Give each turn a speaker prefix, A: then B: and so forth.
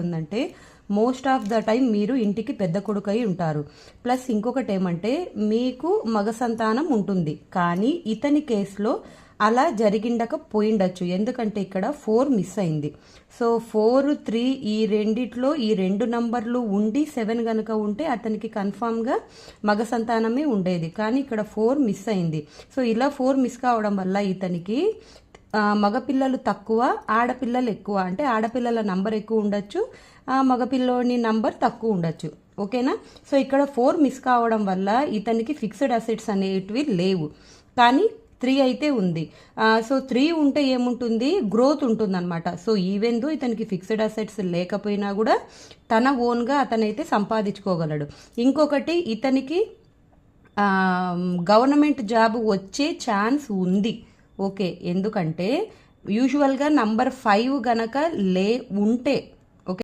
A: ఉందంటే most of the time మీరు ఇంటికి పెద్ద కొడుకై ఉంటారు. ప్లస్ ఇంకొకటి ఏమంటే మీకు మగ సంతానం ఉంటుంది, కానీ ఇతని కేసులో అలా జరిగిండకపోయిండొచ్చు. ఎందుకంటే ఇక్కడ 4 మిస్ అయింది. సో 4, 3 ఈ రెండిట్లో ఈ 2 నంబర్లు ఉండి 7 కనుక ఉంటే అతనికి కన్ఫామ్గా మగ సంతానమే ఉండేది. కానీ ఇక్కడ 4 మిస్ అయింది. సో ఇలా 4 మిస్ కావడం వల్ల ఇతనికి మగపిల్లలు తక్కువ, ఆడపిల్లలు ఎక్కువ. అంటే ఆడపిల్లల నంబర్ ఎక్కువ ఉండొచ్చు, మగపిల్లోని నంబర్ తక్కువ ఉండొచ్చు. ఓకేనా? సో ఇక్కడ 4 మిస్ కావడం వల్ల ఇతనికి ఫిక్స్డ్ అసెట్స్ అనేటివి లేవు, కానీ 3 అయితే ఉంది. సో 3 ఉంటే ఏముంటుంది, గ్రోత్ ఉంటుంది అనమాట. సో ఈవెన్ దో ఇతనికి ఫిక్స్డ్ అసెట్స్ లేకపోయినా కూడా తన ఓన్గా అతనైతే సంపాదించుకోగలడు. ఇంకొకటి, ఇతనికి గవర్నమెంట్ జాబ్ వచ్చే ఛాన్స్ ఉంది. ఓకే, ఎందుకంటే యూజువల్గా నంబర్ 5 గనక ఉంటే